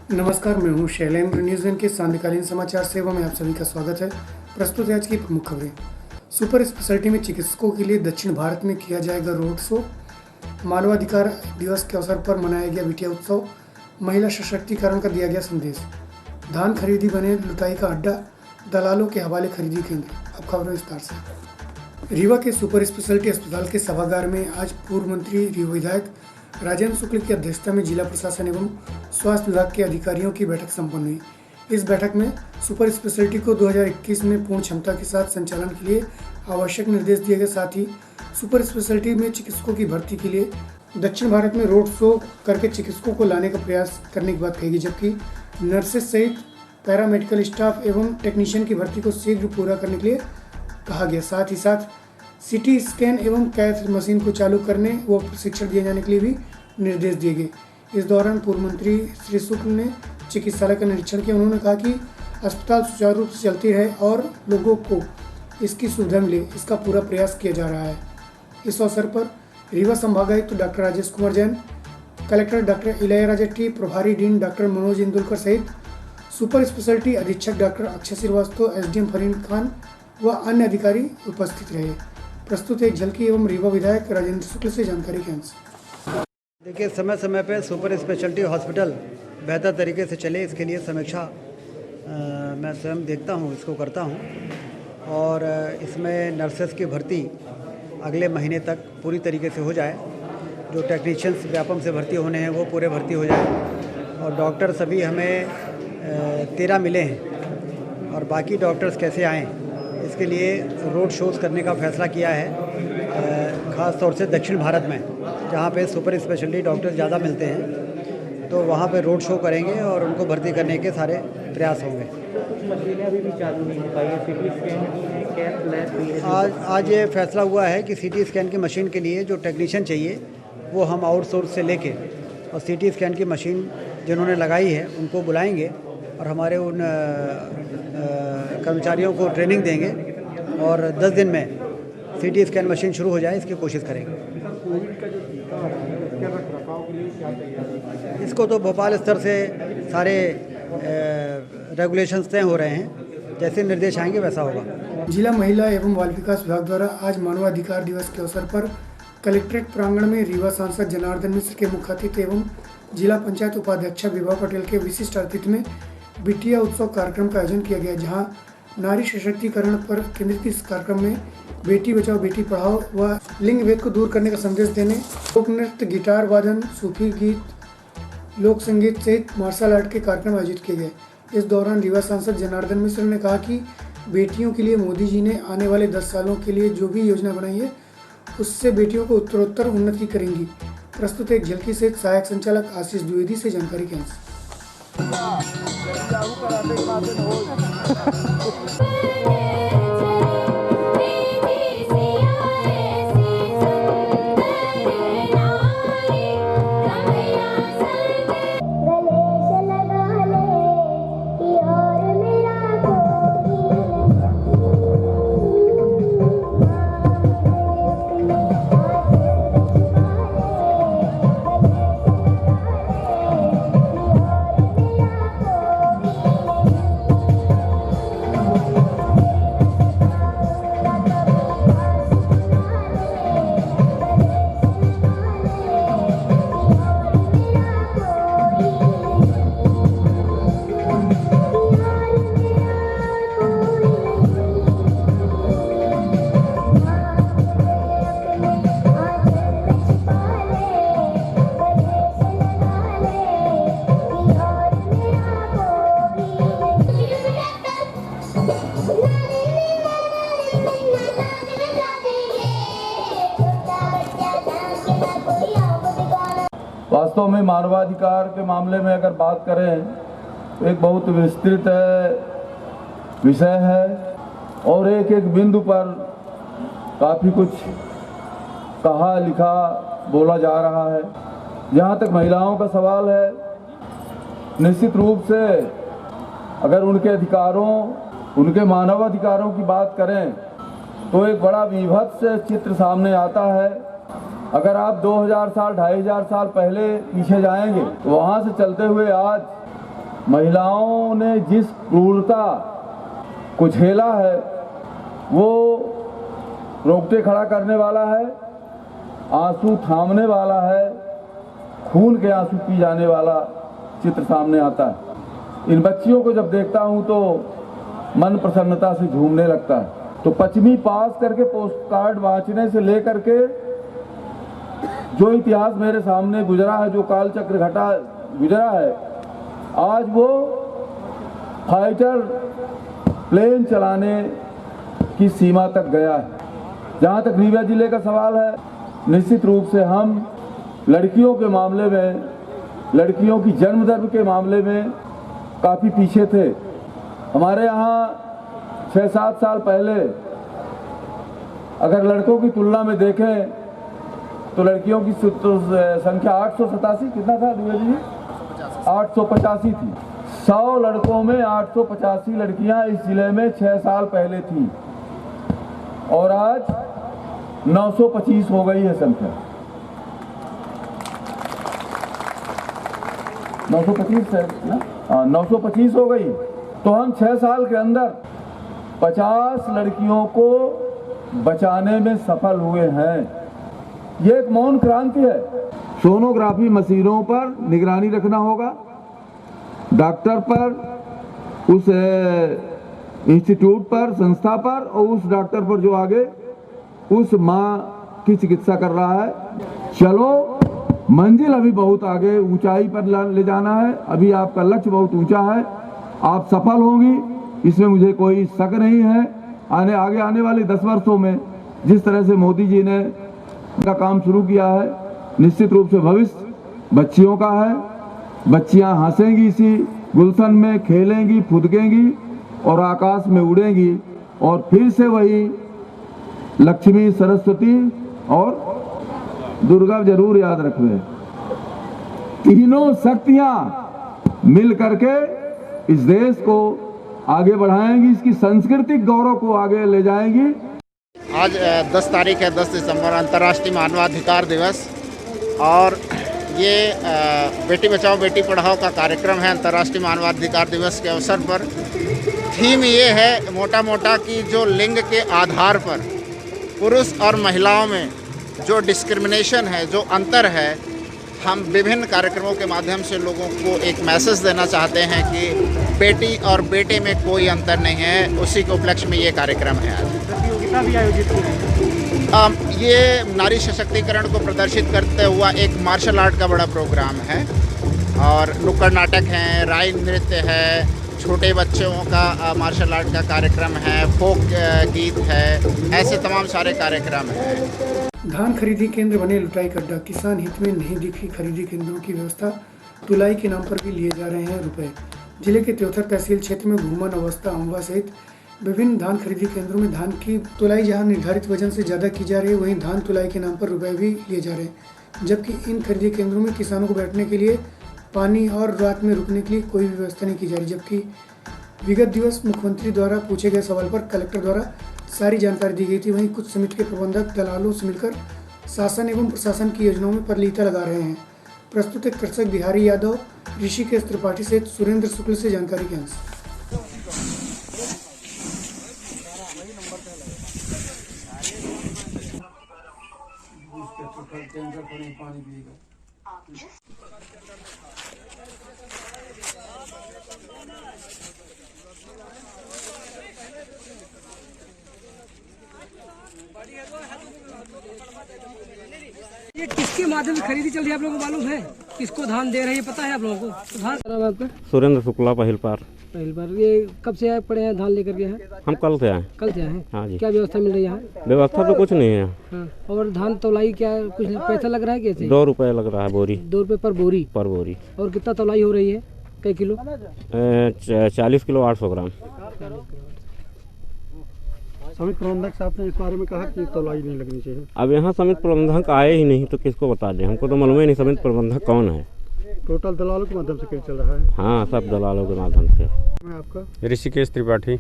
नमस्कार, मैं हूं शैलेंद्र। न्यूज़ वन के सांध्यकालीन समाचार सेवा में आप सभी का स्वागत है। प्रस्तुत है आज की प्रमुख खबरें। सुपर स्पेशलिटी में चिकित्सकों के लिए दक्षिण भारत में किया जाएगा रोड शो। मानवाधिकार दिवस के अवसर पर मनाया गया बिटिया उत्सव। महिला सशक्तिकरण का दिया गया संदेश। धान खरीदी बने लुटाई का अड्डा, दलालों के हवाले खरीदी केंद्र। अब खबरें विस्तार से। रीवा के सुपर स्पेशलिटी अस्पताल के सभागार में आज पूर्व मंत्री रीवा विधायक राजेंद्र शुक्ल की अध्यक्षता में जिला प्रशासन एवं स्वास्थ्य विभाग के अधिकारियों की बैठक संपन्न हुई। इस बैठक में सुपर स्पेशलिटी को 2021 में पूर्ण क्षमता के साथ संचालन के लिए आवश्यक निर्देश दिए गए। साथ ही सुपर स्पेशलिटी में चिकित्सकों की भर्ती के लिए दक्षिण भारत में रोड शो करके चिकित्सकों को लाने का प्रयास करने की बात कही गई, जबकि नर्सेस सहित पैरामेडिकल स्टाफ एवं टेक्नीशियन की भर्ती को शीघ्र पूरा करने के लिए कहा गया। साथ ही साथ सीटी स्कैन एवं कैथ मशीन को चालू करने व प्रशिक्षण दिए जाने के लिए भी निर्देश दिए गए। इस दौरान पूर्व मंत्री श्री शुक्ल ने चिकित्सालय का निरीक्षण किया। उन्होंने कहा कि अस्पताल सुचारू रूप से चलती रहे और लोगों को इसकी सुविधा मिले, इसका पूरा प्रयास किया जा रहा है। इस अवसर पर रीवा संभागायुक्त doctor Rajesh Kumar Jain, collector doctor Ilaiyaraaja T, प्रभारी डीन डॉक्टर मनोज इंदुलकर सहित सुपर स्पेशलिटी अधीक्षक डॉक्टर अक्षय श्रीवास्तव, एसडीएम फरीद खान व अन्य अधिकारी उपस्थित रहे। प्रस्तुत एक झलकी एवं रीवा विधायक राजेंद्र शुक्ल से जानकारी के अंश। देखिए, समय समय पे सुपर स्पेशलिटी हॉस्पिटल बेहतर तरीके से चले, इसके लिए समीक्षा मैं स्वयं देखता हूँ, इसको करता हूँ। और इसमें नर्सेस की भर्ती अगले महीने तक पूरी तरीके से हो जाए। जो टेक्नीशियंस व्यापम से भर्ती होने हैं वो पूरे भर्ती हो जाए। और डॉक्टर सभी हमें 13 मिले हैं और बाकी डॉक्टर्स कैसे आएँ, इसके लिए रोड शोज़ करने का फैसला किया है। ख़ास तौर से दक्षिण भारत में जहाँ पे सुपर स्पेशलिटी डॉक्टर ज़्यादा मिलते हैं, तो वहाँ पे रोड शो करेंगे और उनको भर्ती करने के सारे प्रयास होंगे। मशीनें अभी भी चालू नहीं हो पाई है, सीटी स्कैन है, कैथ लैब भी है। आज ये फैसला हुआ है कि सीटी स्कैन की मशीन के लिए जो टेक्नीशियन चाहिए वो हम आउटसोर्स से लेके और सीटी स्कैन की मशीन जिन्होंने लगाई है उनको बुलाएंगे और हमारे उन कर्मचारियों को ट्रेनिंग देंगे और 10 दिन में सीटी स्कैन मशीन शुरू हो जाए, इसकी कोशिश करेंगे। कोविड का जो टीका है उसके रखरखाव के लिए क्या तैयारी? इसको तो भोपाल स्तर से सारे रेगुलेशंस तय हो रहे हैं, जैसे निर्देश आएंगे वैसा होगा। जिला महिला एवं बाल विकास विभाग द्वारा आज मानवाधिकार दिवस के अवसर पर कलेक्ट्रेट प्रांगण में रीवा सांसद जनार्दन मिश्र के मुख्य अतिथि एवं जिला पंचायत उपाध्यक्षा विभा पटेल के विशिष्ट अतिथि में बिटिया उत्सव कार्यक्रम का आयोजन किया गया, जहां नारी सशक्तिकरण पर केंद्रित इस कार्यक्रम में बेटी बचाओ बेटी पढ़ाओ व लिंग भेद को दूर करने का संदेश देने लोक नृत्य, गिटार वादन, सूफी गीत, लोक संगीत सहित मार्शल आर्ट के कार्यक्रम आयोजित किए गए। इस दौरान रीवा सांसद जनार्दन मिश्र ने कहा कि बेटियों के लिए मोदी जी ने आने वाले 10 सालों के लिए जो भी योजना बनाई है उससे बेटियों को उत्तरोत्तर उन्नति करेंगी। प्रस्तुत एक झलकी सहित सहायक संचालक आशीष द्विवेदी से जानकारी के अंश। वास्तव में मानवाधिकार के मामले में अगर बात करें तो एक बहुत विस्तृत विषय है और एक एक बिंदु पर काफ़ी कुछ कहा लिखा बोला जा रहा है। जहाँ तक महिलाओं का सवाल है, निश्चित रूप से अगर उनके अधिकारों, उनके मानवाधिकारों की बात करें तो एक बड़ा विभत्स चित्र सामने आता है। अगर आप 2000 साल 2500 साल पहले पीछे जाएंगे तो वहाँ से चलते हुए आज महिलाओं ने जिस क्रूरता को झेला है वो रोकटे खड़ा करने वाला है, आंसू थामने वाला है, खून के आंसू पी जाने वाला चित्र सामने आता है। इन बच्चियों को जब देखता हूं तो मन प्रसन्नता से झूमने लगता है। तो 5वीं पास करके पोस्ट कार्ड वांचने से लेकर के जो इतिहास मेरे सामने गुजरा है, जो काल चक्र घटा गुजरा है, आज वो फाइटर प्लेन चलाने की सीमा तक गया है। जहाँ तक रीवा जिले का सवाल है, निश्चित रूप से हम लड़कियों के मामले में, लड़कियों की जन्म दर के मामले में काफ़ी पीछे थे। हमारे यहाँ 6-7 साल पहले अगर लड़कों की तुलना में देखें तो लड़कियों की संख्या 887 कितना था द्विवेदी जी? 885 थी। 100 लड़कों में 885 लड़कियां इस जिले में 6 साल पहले थी और आज 925 हो गई है संख्या। 925 है ना? 925 हो गई। तो हम 6 साल के अंदर 50 लड़कियों को बचाने में सफल हुए हैं। ये एक मौन क्रांति है। सोनोग्राफी मशीनों पर निगरानी रखना होगा, डॉक्टर पर, उस इंस्टीट्यूट पर, संस्था पर और उस डॉक्टर पर जो आगे उस माँ की चिकित्सा कर रहा है। चलो, मंजिल अभी बहुत आगे ऊंचाई पर ले जाना है। अभी आपका लक्ष्य बहुत ऊंचा है, आप सफल होंगी, इसमें मुझे कोई शक नहीं है। आगे आने वाले 10 वर्षों में जिस तरह से मोदी जी ने का काम शुरू किया है, निश्चित रूप से भविष्य बच्चियों का है। बच्चियां हंसेंगी, इसी गुलशन में खेलेंगी, फुदकेंगी और आकाश में उड़ेंगी और फिर से वही लक्ष्मी, सरस्वती और दुर्गा जरूर याद रखना। तीनों शक्तियां मिल करके इस देश को आगे बढ़ाएंगी, इसकी सांस्कृतिक गौरव को आगे ले जाएंगी। आज 10 तारीख है, 10 दिसंबर, अंतर्राष्ट्रीय मानवाधिकार दिवस। और ये बेटी बचाओ बेटी पढ़ाओ का कार्यक्रम है अंतर्राष्ट्रीय मानवाधिकार दिवस के अवसर पर। थीम ये है मोटा कि जो लिंग के आधार पर पुरुष और महिलाओं में जो डिस्क्रिमिनेशन है, जो अंतर है, हम विभिन्न कार्यक्रमों के माध्यम से लोगों को एक मैसेज देना चाहते हैं कि बेटी और बेटे में कोई अंतर नहीं है। उसी के उपलक्ष्य में ये कार्यक्रम है। आज प्रतियोगिता भी आयोजित की गई। ये नारी सशक्तिकरण को प्रदर्शित करते हुआ एक मार्शल आर्ट का बड़ा प्रोग्राम है और नुक्कड़ नाटक हैं, राई नृत्य है, छोटे बच्चों का मार्शल आर्ट का कार्यक्रम है, फोक गीत है, ऐसे तमाम सारे कार्यक्रम हैं। धान खरीदी केंद्र बने लुटाई अड्डा, किसान हित में नहीं दिखी खरीदी केंद्रों की व्यवस्था, तुलाई के नाम पर भी लिए जा रहे हैं रुपए। जिले के त्योथर तहसील क्षेत्र में घूमन अवस्था, अम्बा सहित विभिन्न धान खरीदी केंद्रों में धान की तुलाई जहां निर्धारित वजन से ज़्यादा की जा रही है, वहीं धान तुलाई के नाम पर रुपए भी लिए जा रहे हैं। जबकि इन खरीदी केंद्रों में किसानों को बैठने के लिए पानी और रात में रुकने के लिए कोई भी व्यवस्था नहीं की जा रही। जबकि विगत दिवस मुख्यमंत्री द्वारा पूछे गए सवाल पर कलेक्टर द्वारा सारी जानकारी दी गई थी। वहीं कुछ समिति के प्रबंधक दलालों से मिलकर शासन एवं प्रशासन की योजनाओं में परलीता लगा रहे हैं। प्रस्तुत एक कृषक बिहारी यादव, ऋषिकेश त्रिपाठी सहित सुरेंद्र शुक्ल से जानकारी के अंश। ये किसके माध्यम से खरीदी चल रही है, आप लोगों को मालूम है? किसको धान दे रहे हैं, ये पता है आप लोगों को? तो धान नाम है आपका? सुरेंद्र शुक्ला पहल बार। ये कब से आए पड़े हैं धान लेकर के हैं? हम कल से आए। कल से आए हैं? हाँ जी। क्या व्यवस्था मिल रही है यहाँ? व्यवस्था तो कुछ नहीं है। हाँ। और धान तौलाई क्या कुछ पैसा लग रहा है? कैसे? 2 रुपये लग रहा है बोरी। 2 रुपये पर बोरी? पर बोरी। और कितना तौलाई हो रही है, कई किलो? 40 किलो 800 ग्राम। समिति प्रबंधक साहब ने इस बारे में कहा कि तौलाई नहीं लगनी चाहिए। अब यहाँ समिति प्रबंधक आए ही नहीं तो किसको बता दें, हमको तो मालूम ही नहीं समिति प्रबंधक कौन है। टोटल दलालों के माध्यम से क्या चल रहा है? हाँ, सब दलालों के माध्यम से। मैं आपका ऋषिकेश त्रिपाठी।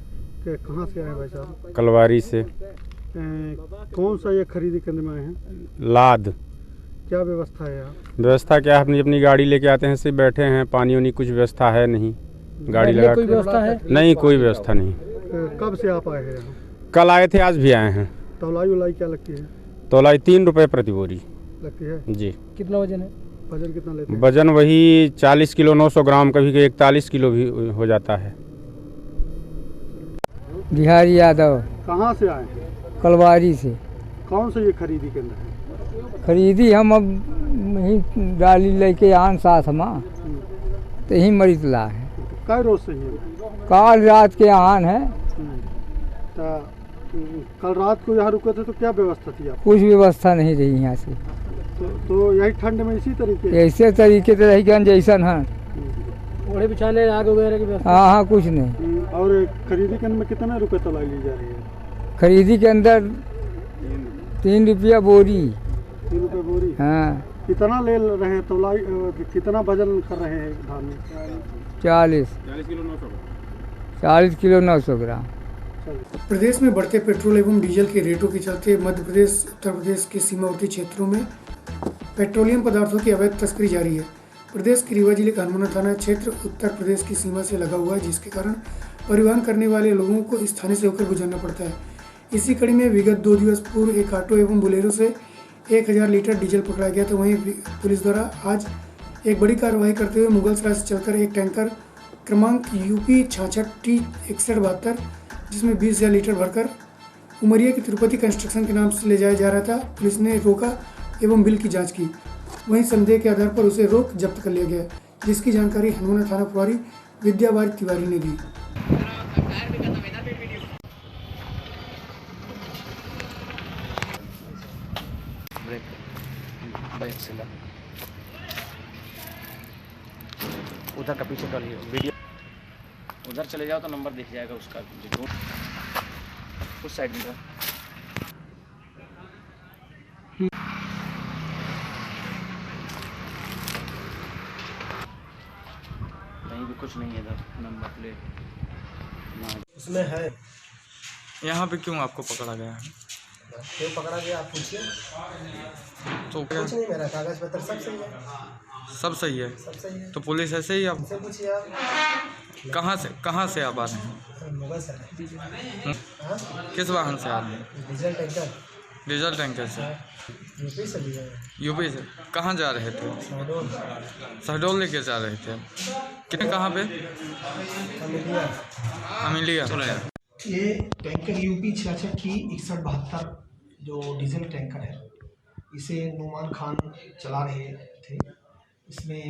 कहाँ से आए भाई साहब? कलवारी से। कौन सा ये खरीदी केंद्र में आए हैं? लाद। क्या व्यवस्था है यहाँ? व्यवस्था क्या है, अपनी अपनी गाड़ी लेके आते हैं, सिर्फ बैठे हैं, पानी वानी कुछ व्यवस्था है नहीं। गाड़ी लगा कोई के। व्यवस्था है? नहीं, कोई व्यवस्था नहीं। कब से आप आए हैं यहाँ? कल आए थे, आज भी आए हैं। तौलाई उलाई क्या लगती है? तोलाई 3 रुपये प्रति बोरी लगती है? जी। कितना वजन है? वजन कितना लेते हैं? वजन वही 40 किलो 900 ग्राम, कभी कभी 41 किलो भी हो जाता है। बिहारी यादव, कहाँ से आए हैं? कलवारी से। कौन सा ये खरीदी केंद्र है? खरीदी हम अब यहीं डाली लेके आन साथ माँ तो यहीं मरीतला है। कै रोज से ही? काल रात के आन है। तो कल रात को यहाँ रुके थे तो क्या व्यवस्था थी आप? कुछ व्यवस्था नहीं रही यहाँ से। तो यही ठंड में इसी तरीके? ऐसे तरीके से रही गन जैसन है। ओढ़े बिछाने आग वगैरह की व्यवस्था? हाँ हाँ, कुछ नहीं। और खरीदी केंद्र में कितने रुपए तौलाई ली जा रही है? खरीदी के अंदर 3 रुपया बोरी। 3 रुपये बोरी? हाँ। कितना ले रहे हैं तौलाई? कितना वजन कर रहे हैं धान में? 40 किलो 900 ग्राम। प्रदेश में बढ़ते पेट्रोल एवं डीजल के रेटों के चलते मध्य प्रदेश उत्तर प्रदेश के सीमावर्ती क्षेत्रों में पेट्रोलियम पदार्थों की अवैध तस्करी जारी है। प्रदेश के रीवा जिले का हनुमाना थाना क्षेत्र उत्तर प्रदेश की सीमा से लगा हुआ है, जिसके कारण परिवहन करने वाले लोगों को इस थाने से होकर गुजरना पड़ता है। इसी कड़ी में विगत 2 दिवस पूर्व एक ऑटो एवं बोलेरो से 1000 लीटर डीजल पकड़ा गया। तो वहीं पुलिस द्वारा आज एक बड़ी कार्रवाई करते हुए मुगलसराय से चलकर एक टैंकर क्रमांक UP 66T6172 जिसमें 20,000 लीटर भरकर उमरिया की तिरुपति कंस्ट्रक्शन के नाम से ले जाया जा रहा था, पुलिस ने रोका एवं बिल की जांच की। वहीं संदेह के आधार पर उसे रोक जब्त कर लिया गया, जिसकी जानकारी हनुमाना थाना प्रभारी विद्यावारी तिवारी ने दी। उधर का पीछे कर लियो वीडियो, उधर चले जाओ तो नंबर दिख जाएगा उसका। उस साइड में कहीं भी कुछ नहीं है इधर नंबर प्लेट उसमें है। यहाँ पे क्यों आपको पकड़ा गया है? क्यों पकड़ा गया आप पूछिए। तो कुछ नहीं, मेरा कागज पत्र सब सही है। सब सही है? सब सही है। तो पुलिस ऐसे ही आप पूछिए आप। कहाँ से आप आ रहे हैं? मुगल सर। किस वाहन से आ रहे हैं? Diesel tanker. डीजल टैंकर से? यूपी से लिया है। यूपी से? कहाँ जा रहे थे? शहडोल। शहडोल लेके जा रहे थे? कितने कहाँ पे? अमिलिया। ये टैंकर UP 66T6172 जो डीजल टैंकर है, इसे नुमान खान चला रहे थे। इसमें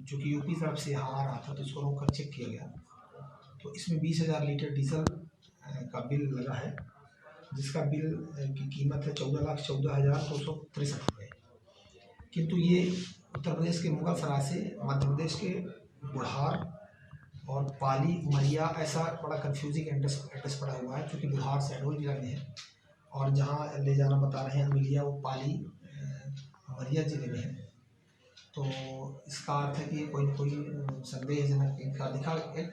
चूँकि यूपी तरफ से यहाँ आ रहा था तो इसको रोक कर चेक किया गया, तो इसमें 20,000 लीटर डीजल का बिल लगा है, जिसका बिल की कीमत है 14,14,263 रुपये। किंतु ये उत्तर प्रदेश के मुगलसराय से मध्य प्रदेश के बुढ़ार और पाली उमरिया ऐसा बड़ा कन्फ्यूजिंग एड्रेस पड़ा हुआ है, क्योंकि बिहार शहडोल जिला में है और जहाँ ले जाना बता रहे हैं अमिलिया वो पाली उमरिया जिले में है। तो इसका अर्थ है कि कोई न कोई संदेहजनक इनका दिखा एक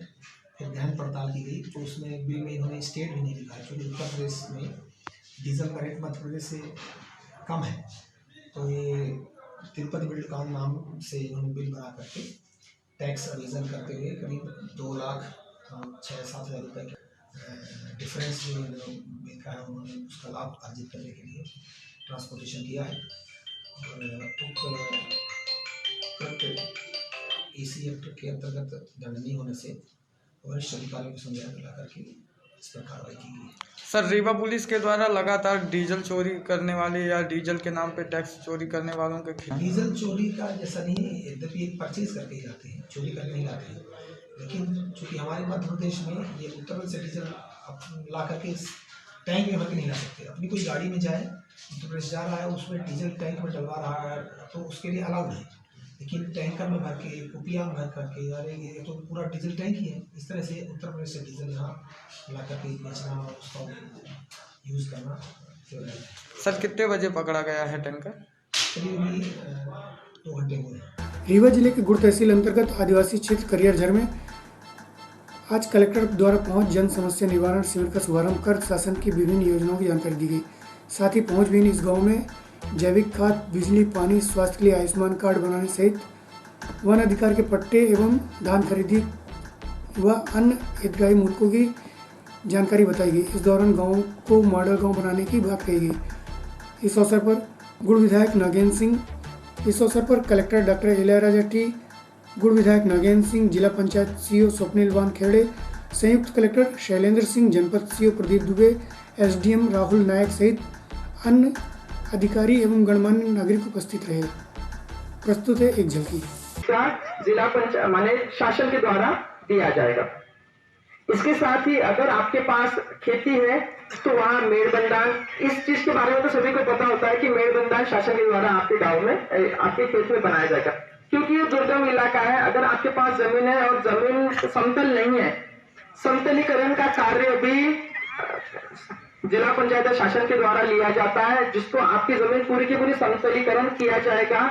फिर गहन पड़ताल की गई, तो उसमें बिल में इन्होंने स्टेट भी नहीं लिखा है, क्योंकि उत्तर प्रदेश में डीजल का रेट मध्य प्रदेश से कम है। तो ये तिरुपति बिल्डकॉन नाम से इन्होंने बिल बना करके टैक्स अवेजन करते हुए करीब 2,06,000-7,000 रुपये के डिफरेंस जो बिल का है उन्होंने उसका लाभ अर्जित करने के लिए ट्रांसपोर्टेशन किया है। और AC एक्ट के अंतर्गत दंडनीय होने से वरिष्ठ अधिकारियों को समझाया दिला करके इस पर कार्रवाई की गई। सर, रीवा पुलिस के द्वारा लगातार डीजल चोरी करने वाले या डीजल के नाम पे टैक्स चोरी करने वालों के खिलाफ डीजल चोरी का जैसा नहीं, यद्यपि एक परचेज करके ही लाते हैं, चोरी करके नहीं लाते हैं, लेकिन चूँकि हमारे मध्य प्रदेश में ये उत्तर प्रदेश से डीजल ला करके टैंक में भर के नहीं ला सकते। अपनी कोई गाड़ी में जाए, उत्तर प्रदेश जा रहा है, उसमें डीजल टैंक में डलवा रहा है तो उसके लिए अलाउड है, लेकिन टैंकर में भर के कुपिया में भर करके, अरे ये तो पूरा डीजल टैंक ही है, इस तरह से उत्तर प्रदेश से डीजल यहाँ ला करके बेचना और उसका यूज़ करना। सर, कितने बजे पकड़ा गया है टैंकर? करीब 2 घंटे हुए। रीवा जिले के गुड़ तहसील अंतर्गत आदिवासी क्षेत्र करियरझर में आज कलेक्टर द्वारा पहुंच जन समस्या निवारण शिविर का शुभारंभ कर शासन की विभिन्न योजनाओं की जानकारी दी गई। साथ ही पहुंचविहीन इस गांव में जैविक खाद, बिजली, पानी, स्वास्थ्य के लिए आयुष्मान कार्ड बनाने सहित वन अधिकार के पट्टे एवं धान खरीदी व अन्य हितग्राही मुल्कों की जानकारी बताई गई। इस दौरान गाँव को मॉडल गाँव बनाने की बात कही गई। इस अवसर पर गुड़ विधायक नागेंद्र सिंह, इस अवसर पर कलेक्टर डॉक्टर इलैयाराजा टी, गुड़ विधायक नागेंद्र सिंह, जिला पंचायत सीईओ स्वप्निल वानखेड़े, संयुक्त कलेक्टर शैलेंद्र सिंह, जनपद सीईओ प्रदीप दुबे, एसडीएम राहुल नायक सहित अन्य अधिकारी एवं गणमान्य नागरिक उपस्थित रहे। प्रस्तुत है एक झलकी। जिला पंचायत माने शासन के द्वारा दिया जाएगा। इसके साथ ही अगर आपके पास खेती है तो वहाँ मेड़बंधान, इस चीज के बारे में तो सभी को पता होता है कि मेड़बंधान शासन के द्वारा आपके गांव में, आपके खेत में बनाया जाएगा, क्योंकि ये दुर्गम इलाका है। अगर आपके पास जमीन है और जमीन समतल नहीं है, समतलीकरण का कार्य भी जिला पंचायत शासन के द्वारा लिया जाता है, जिसको आपकी जमीन पूरी की पूरी समतलीकरण किया जाएगा।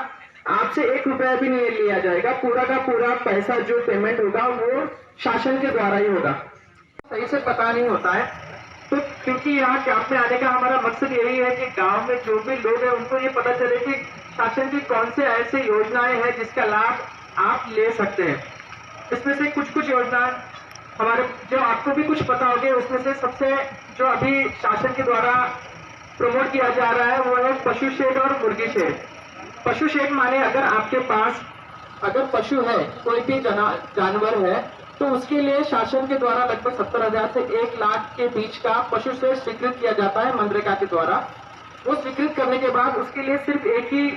आपसे 1 रुपया भी नहीं लिया जाएगा। पूरा का पूरा पैसा जो पेमेंट होगा वो शासन के द्वारा ही होगा। सही से पता नहीं होता है, तो क्योंकि यहाँ कैंप में आने का हमारा मकसद यही है कि गांव में जो भी लोग हैं उनको ये पता चले कि शासन की कौन से ऐसे योजनाएं हैं जिसका लाभ आप ले सकते हैं। इसमें से कुछ योजना हमारे जो आपको भी कुछ पता होगी, उसमें से सबसे जो अभी शासन के द्वारा प्रमोट किया जा रहा है वो है पशु शेड और मुर्गी शेड। पशु शेड माने अगर आपके पास अगर पशु है, कोई भी जानवर है, तो उसके लिए शासन के द्वारा लगभग 70,000 से 1 लाख के बीच का पशु शेड स्वीकृत किया जाता है मनरेगा के द्वारा। वो स्वीकृत करने के बाद उसके लिए सिर्फ एक ही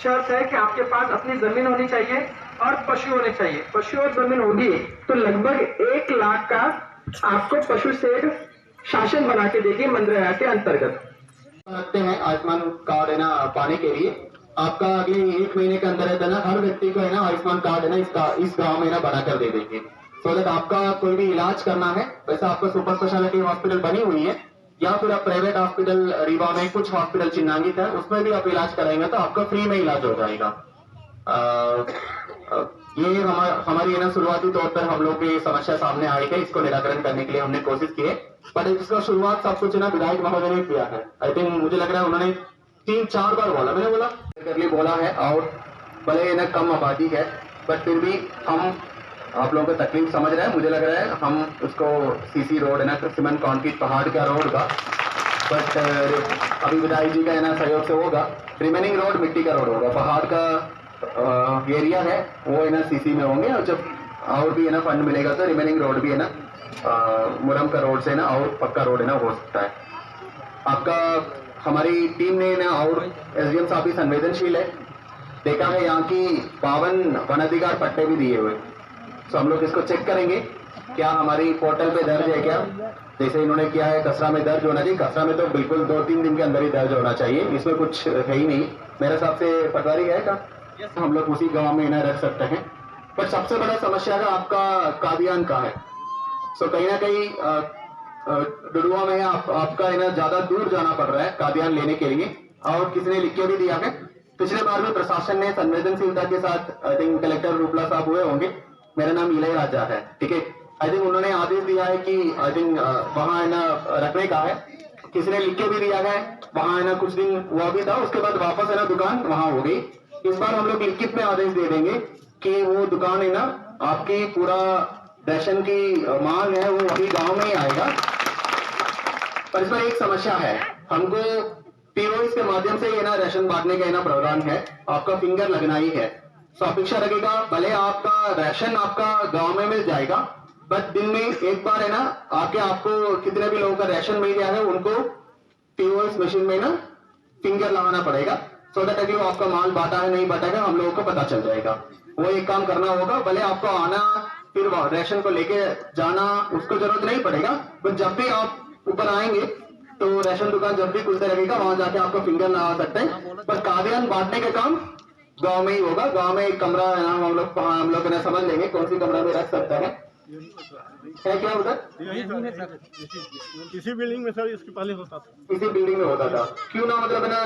शर्त है कि आपके पास अपनी जमीन होनी चाहिए और पशु होने चाहिए। पशु और जमीन होगी तो लगभग 1 लाख का आपको पशु शेड शासन बना के देगी मनरेगा के अंतर्गत। रखते हैं आयुष्मान कार्ड है ना पाने के लिए। आपका अगले 1 महीने के अंदर है ना हर व्यक्ति को है ना आयुष्मान कार्ड है ना इस गांव में ना बना कर दे देंगे। सो दैट आपका कोई भी इलाज करना है, वैसे आपका सुपर स्पेशलिटी हॉस्पिटल बनी हुई है या फिर आप प्राइवेट हॉस्पिटल रीवा में कुछ हॉस्पिटल चिन्हांकित है, उसमें भी आप इलाज कराएंगे तो आपका फ्री में इलाज हो जाएगा। ये हमारी है ना शुरुआती तौर पर हम लोग की समस्या सामने आई है, इसको निराकरण करने के लिए हमने कोशिश की है, बट इसका शुरुआत सब कुछ ना विधायक महोदय ने किया है। आई थिंक मुझे लग रहा है उन्होंने 3-4 बार बोला, मैंने बोला है, और भले ना कम आबादी है बट फिर भी हम आप लोगों को तकलीफ समझ रहे हैं। मुझे लग रहा है हम उसको सीसी रोड है ना सीमेंट कंक्रीट पहाड़ का रोड का, बट अभी विधायक जी का है ना सहयोग से होगा। रिमेनिंग रोड मिट्टी का रोड होगा, पहाड़ का एरिया है वो है ना सीसी में होंगे, और जब और भी है ना फंड मिलेगा तो रिमेनिंग रोड भी है ना मुरम का रोड से ना और पक्का रोड है ना हो सकता है। आपका हमारी टीम ने ना और एसडीएम साहब भी संवेदनशील है, देखा है यहाँ की 52 वनाधिकार पट्टे भी दिए हुए, तो हम लोग इसको चेक करेंगे क्या हमारी पोर्टल पे दर्ज है क्या, जैसे इन्होंने किया है कसरा में दर्ज होना चाहिए। कसरा में तो बिल्कुल 2-3 दिन के अंदर ही दर्ज होना चाहिए, इसमें कुछ है ही नहीं मेरे हिसाब से। पटवारी है का हम लोग उसी गांव में इन्हें रख सकते हैं, पर सबसे बड़ा समस्या का आपका कादियान का है। सो कहीं ना कहीं डुडुआ में आपका इन्हें ज्यादा दूर जाना पड़ रहा है कादियान लेने के लिए, और किसी ने लिख के भी दिया है। पिछले बार भी प्रशासन ने संवेदनशीलता के साथ आई थिंक कलेक्टर रूपला साहब हुए होंगे, मेरा नाम इलैयाराजा है, ठीक है। आई थिंक उन्होंने आदेश दिया है कि आई थिंक वहाँ है ना रखने का है, किसी ने लिख के भी दिया है, वहाँ है ना कुछ दिन हुआ भी था, उसके बाद वापस है ना दुकान वहाँ हो गई। इस बार हम लोग लिखित में आदेश दे देंगे कि वो दुकान है ना आपकी पूरा राशन की मांग है वो अभी गाँव में ही आएगा। पर इसमें एक समस्या है, हमको पीओएस के माध्यम से ये ना राशन बांटने का ना प्रावधान है, आपका फिंगर लगना ही है। तो अपेक्षा रखेगा भले आपका राशन आपका गांव में मिल जाएगा, बट दिन में एक बार है ना आके आपको कितने भी लोगों का राशन मिल गया है उनको पीओएस मशीन में ना फिंगर लगाना पड़ेगा, सो दैट अगर आपका माल बांटा है नहीं बांटा है हम लोगों को पता चल जाएगा। वो एक काम करना होगा, भले आपको आना फिर राशन को लेके जाना उसको जरूरत नहीं पड़ेगा, बट जब भी आप ऊपर आएंगे तो राशन दुकान जब भी खुलते रहेगा वहां जाके आपको फिंगर लगा सकते हैं। पर कादियान बांटने का काम गांव में ही होगा। गांव में एक कमरा हम लोग ना समझ लेंगे कौन सी कमरा में रख सकता है क्या उधर इसी बिल्डिंग में सर इसके पहले होता था, इसी बिल्डिंग में होता था। क्यों ना मतलब है ना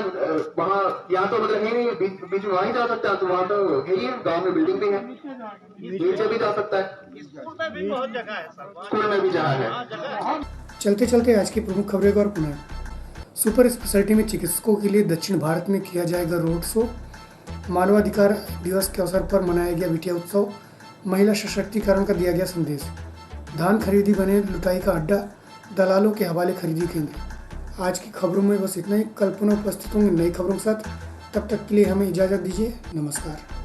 वहाँ यहाँ तो मतलब है नहीं बीच में वहीं जा सकता है, तो वहाँ तो है ही है, गाँव में बिल्डिंग भी है, नीचे भी जा सकता है, स्कूल में भी जगह है। चलते चलते आज की प्रमुख खबरें और पुनः सुपर स्पेशलिटी में चिकित्सकों के लिए दक्षिण भारत में किया जाएगा रोड शो। मानवाधिकार दिवस के अवसर पर मनाया गया बिटिया उत्सव। महिला सशक्तिकरण का दिया गया संदेश। धान खरीदी बने लुटाई का अड्डा, दलालों के हवाले खरीदी केंद्र। आज की खबरों में बस इतना ही। कल पुनः उपस्थित होंगे नई खबरों के साथ। तब तक के लिए हमें इजाज़त दीजिए। नमस्कार।